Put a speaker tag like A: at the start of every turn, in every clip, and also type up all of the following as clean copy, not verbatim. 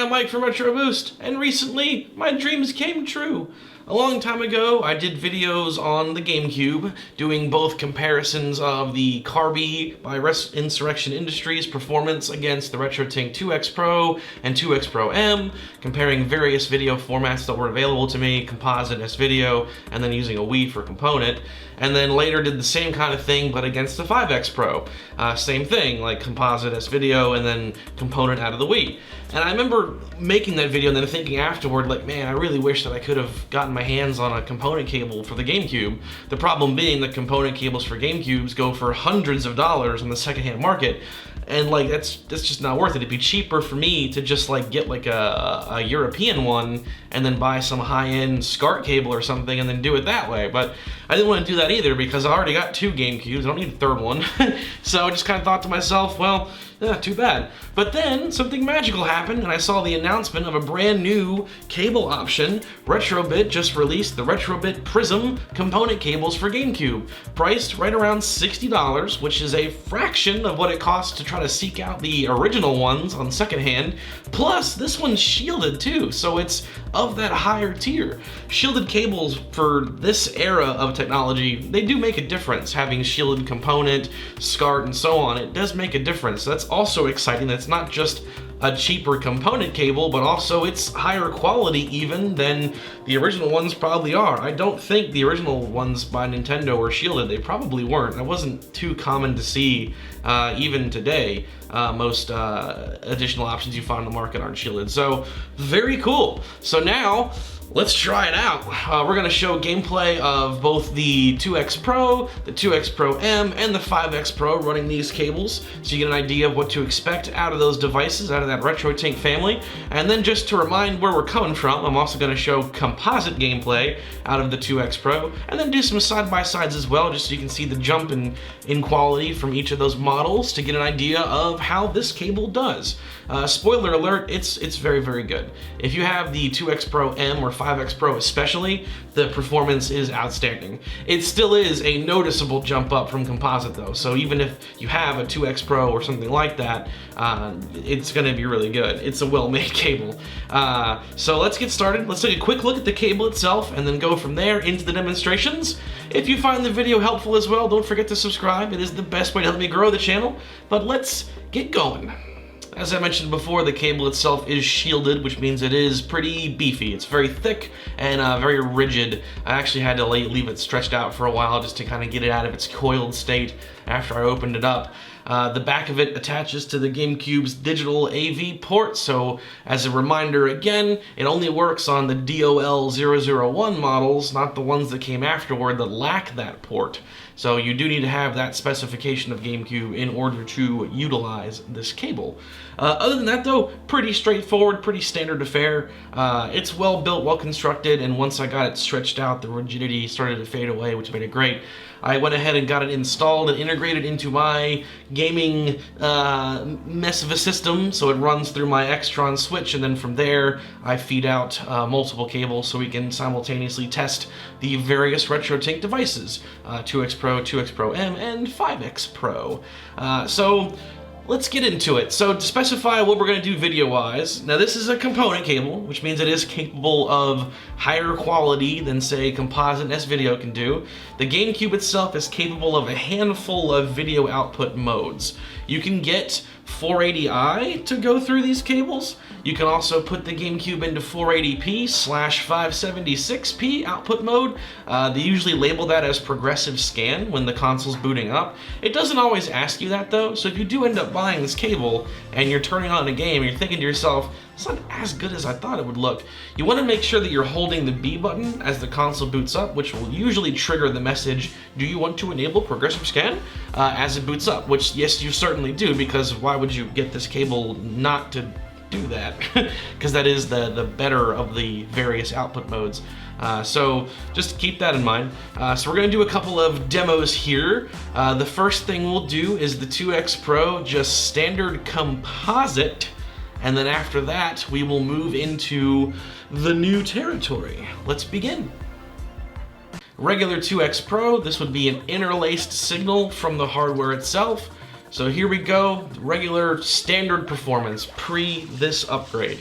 A: I'm Mike from Retro Boost, and recently my dreams came true. A long time ago, I did videos on the GameCube, doing both comparisons of the CARBY by Insurrection Industries performance against the RetroTINK 2X Pro and 2X Pro M, comparing various video formats that were available to me, composite, S-Video, and then using a Wii for component. And then later did the same kind of thing, but against the 5X Pro. Same thing, like composite, S-Video, and then component out of the Wii. And I remember making that video and then thinking afterward, like, man, I really wish that I could have gotten my hands on a component cable for the GameCube. The problem being that component cables for GameCubes go for hundreds of dollars on the secondhand market. And like, that's just not worth it. It'd be cheaper for me to just like get like a European one and then buy some high-end SCART cable or something and then do it that way. But I didn't want to do that either because I already got 2 GameCubes. I don't need a third one. So I just kind of thought to myself, well, too bad. But then something magical happened and I saw the announcement of a brand new cable option. RetroBit just released the RetroBit Prism component cables for GameCube, priced right around $60, which is a fraction of what it costs to try to seek out the original ones on secondhand. Plus, this one's shielded too, so it's of that higher tier. Shielded cables for this era of technology, they do make a difference. Having shielded component, SCART, and so on, it does make a difference. That's also exciting. That's not just a cheaper component cable, but also it's higher quality even than the original ones probably are. I don't think the original ones by Nintendo were shielded. They probably weren't. That wasn't too common to see even today. Most additional options you find on the market aren't shielded. So very cool. So now let's try it out. We're gonna show gameplay of both the 2X Pro, the 2X Pro M, and the 5X Pro running these cables, so you get an idea of what to expect out of those devices, out of that RetroTINK family. And then just to remind where we're coming from, I'm also gonna show composite gameplay out of the 2X Pro, and then do some side-by-sides as well, just so you can see the jump in quality from each of those models to get an idea of how this cable does. Spoiler alert, it's very, very good. If you have the 2X Pro M or 5X Pro especially, the performance is outstanding. It still is a noticeable jump up from composite though, so even if you have a 2X Pro or something like that, it's gonna be really good. It's a well-made cable. So let's get started. Let's take a quick look at the cable itself and then go from there into the demonstrations. If you find the video helpful as well, don't forget to subscribe. It is the best way to help me grow the channel, but let's get going. As I mentioned before, the cable itself is shielded, which means it is pretty beefy. It's very thick and very rigid. I actually had to leave it stretched out for a while just to kind of get it out of its coiled state after I opened it up. The back of it attaches to the GameCube's digital AV port, so as a reminder again, it only works on the DOL001 models, not the ones that came afterward that lack that port. So you do need to have that specification of GameCube in order to utilize this cable. Other than that though, pretty straightforward, pretty standard affair. It's well built, well constructed, and once I got it stretched out, the rigidity started to fade away, which made it great. I went ahead and got it installed and integrated into my gaming mess of a system, so it runs through my Extron switch, and then from there I feed out multiple cables so we can simultaneously test the various RetroTINK devices, 2X Pro, 2X Pro M, and 5X Pro. So let's get into it. So to specify what we're going to do video-wise, now this is a component cable, which means it is capable of higher quality than, say, composite S-Video can do. The GameCube itself is capable of a handful of video output modes. You can get 480i to go through these cables. You can also put the GameCube into 480p/576p output mode. They usually label that as progressive scan when the console's booting up. It doesn't always ask you that though, so if you do end up buying this cable and you're turning on a game and you're thinking to yourself, it's not as good as I thought it would look, you want to make sure that you're holding the B button as the console boots up, which will usually trigger the message, do you want to enable progressive scan, as it boots up, which yes, you certainly do, because why would you get this cable not to do that? Because that is the better of the various output modes. So just keep that in mind. So we're going to do a couple of demos here. The first thing we'll do is the 2X Pro, just standard composite. And then after that, we will move into the new territory. Let's begin. Regular 2X Pro, this would be an interlaced signal from the hardware itself. So here we go, regular standard performance pre this upgrade.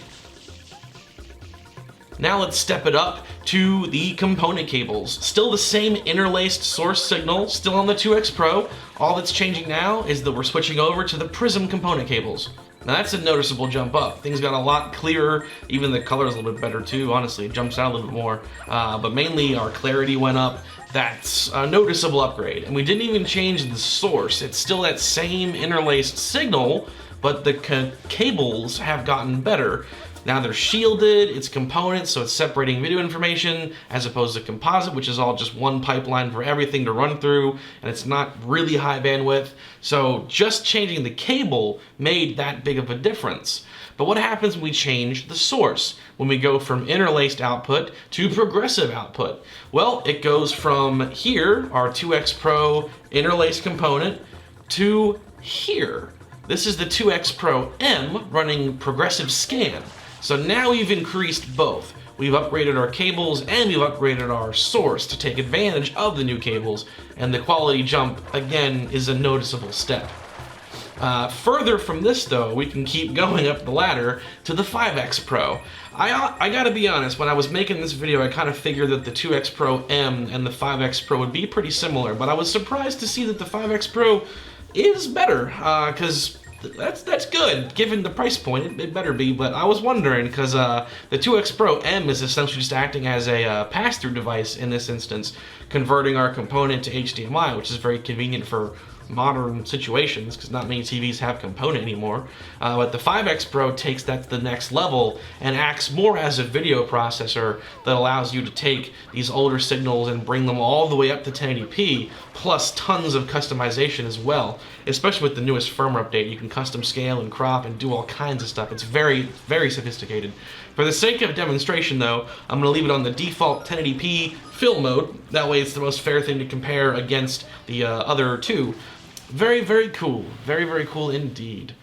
A: Now let's step it up to the component cables. Still the same interlaced source signal, still on the 2X Pro. All that's changing now is that we're switching over to the Prism component cables. Now that's a noticeable jump up. Things got a lot clearer, even the color's a little bit better too, honestly. It jumps out a little bit more. But mainly our clarity went up. That's a noticeable upgrade. And we didn't even change the source. It's still that same interlaced signal, but the cables have gotten better. Now they're shielded, it's components, so it's separating video information as opposed to composite, which is all just one pipeline for everything to run through, and it's not really high bandwidth. So just changing the cable made that big of a difference. But what happens when we change the source? When we go from interlaced output to progressive output? Well, it goes from here, our 2X Pro interlaced component, to here. This is the 2X Pro M running progressive scan. So now we've increased both. We've upgraded our cables and we've upgraded our source to take advantage of the new cables, and the quality jump, again, is a noticeable step. Further from this though, we can keep going up the ladder to the 5X Pro. I gotta be honest, when I was making this video, I kind of figured that the 2X Pro M and the 5X Pro would be pretty similar, but I was surprised to see that the 5X Pro is better, because that's good, given the price point, it better be, but I was wondering, because the 2X Pro M is essentially just acting as a pass-through device in this instance, converting our component to HDMI, which is very convenient for modern situations, because not many TVs have component anymore. But the 5X Pro takes that to the next level and acts more as a video processor that allows you to take these older signals and bring them all the way up to 1080p, plus tons of customization as well. Especially with the newest firmware update, you can custom scale and crop and do all kinds of stuff. It's very, very sophisticated. For the sake of demonstration though, I'm going to leave it on the default 1080p film mode. That way it's the most fair thing to compare against the other two. Very, very cool. Very, very cool indeed.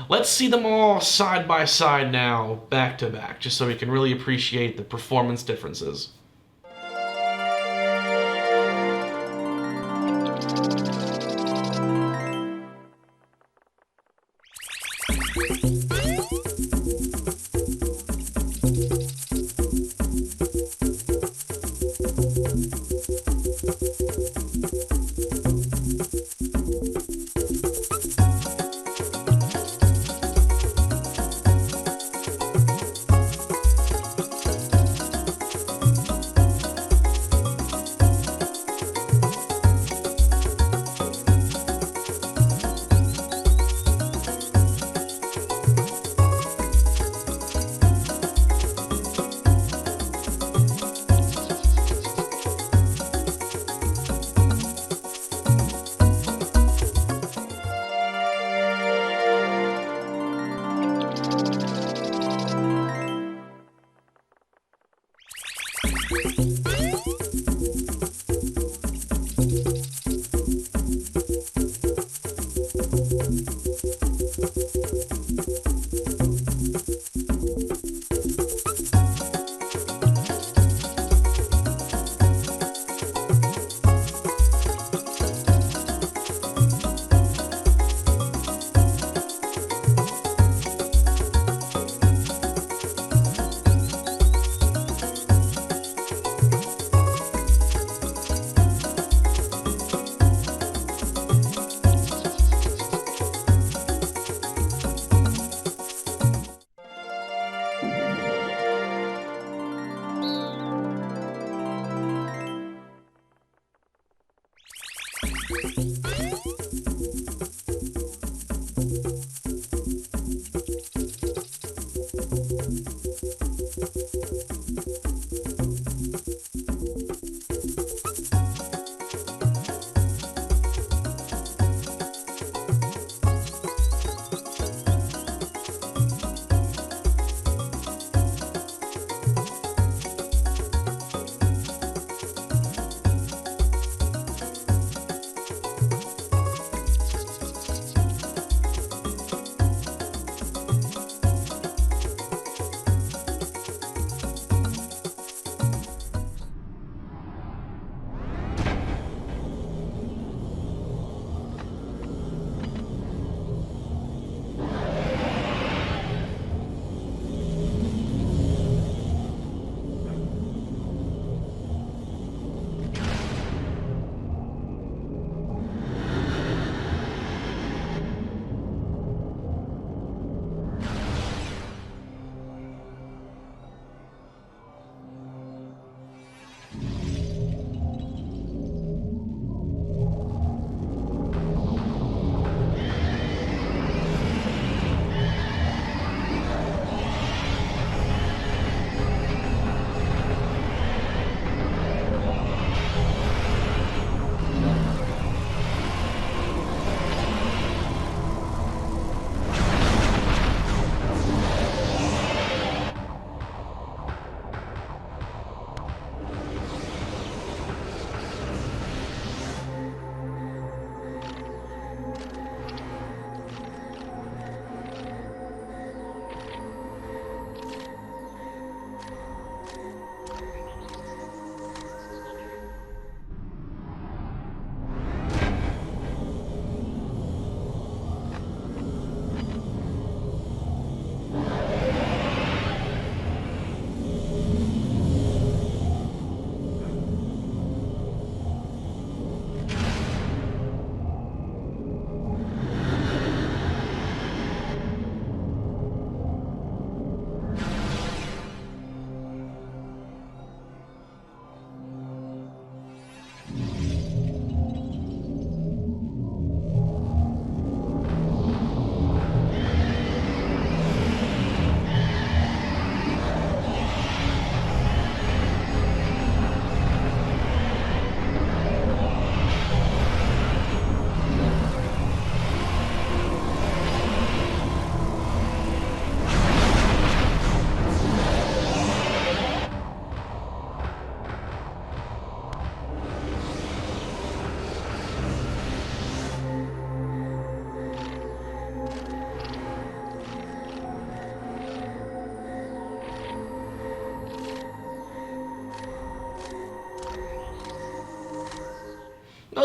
A: Let's see them all side by side now, back to back, just so we can really appreciate the performance differences.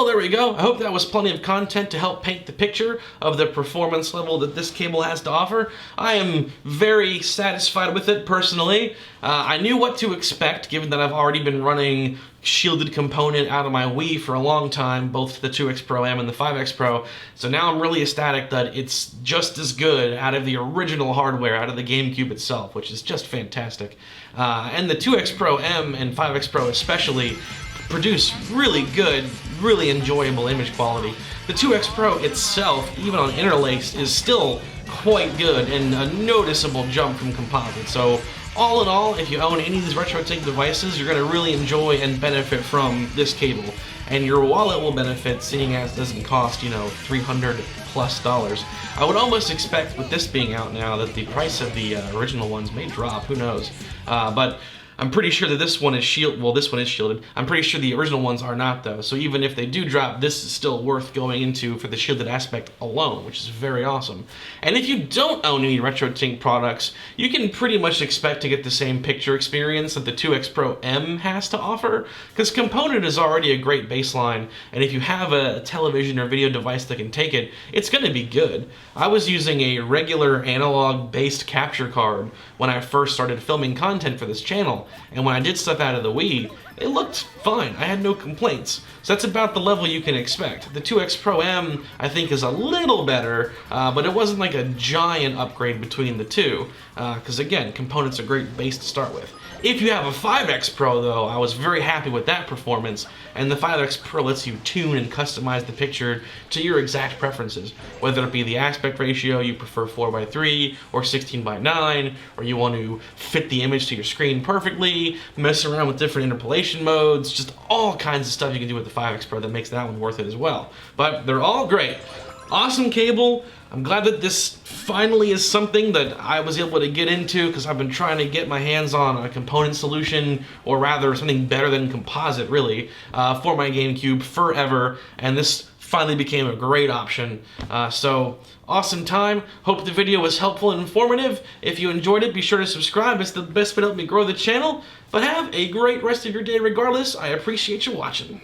A: Well, there we go. I hope that was plenty of content to help paint the picture of the performance level that this cable has to offer. I am very satisfied with it personally. I knew what to expect given that I've already been running shielded component out of my Wii for a long time, both the 2X Pro M and the 5X Pro, so now I'm really ecstatic that it's just as good out of the original hardware, out of the GameCube itself, which is just fantastic. And the 2X Pro M and 5X Pro especially produce really good, really enjoyable image quality. The 2X Pro itself, even on interlaced, is still quite good and a noticeable jump from composite. So all in all, if you own any of these RetroTINK devices, you're going to really enjoy and benefit from this cable. And your wallet will benefit, seeing as it doesn't cost, you know, $300+. I would almost expect, with this being out now, that the price of the original ones may drop, who knows. But I'm pretty sure that this one is shielded. Well, this one is shielded. I'm pretty sure the original ones are not, though. So even if they do drop, this is still worth going into for the shielded aspect alone, which is very awesome. And if you don't own any RetroTINK products, you can pretty much expect to get the same picture experience that the 2X Pro M has to offer, because component is already a great baseline, and if you have a television or video device that can take it, it's going to be good. I was using a regular analog-based capture card when I first started filming content for this channel, and when I did stuff out of the Wii, it looked fine. I had no complaints. So that's about the level you can expect. The 2X Pro M, I think, is a little better, but it wasn't like a giant upgrade between the two, because again, component's a great base to start with. If you have a 5X Pro, though, I was very happy with that performance, and the 5X Pro lets you tune and customize the picture to your exact preferences, whether it be the aspect ratio, you prefer 4:3 or 16:9, or you want to fit the image to your screen perfectly, mess around with different interpolation modes, just all kinds of stuff you can do with the 5X Pro that makes that one worth it as well. But they're all great. Awesome cable. I'm glad that this finally is something that I was able to get into, because I've been trying to get my hands on a component solution, or rather something better than composite really, for my GameCube forever, and this finally became a great option. So awesome time. Hope the video was helpful and informative. If you enjoyed it, be sure to subscribe. It's the best way to help me grow the channel. But have a great rest of your day regardless. I appreciate you watching.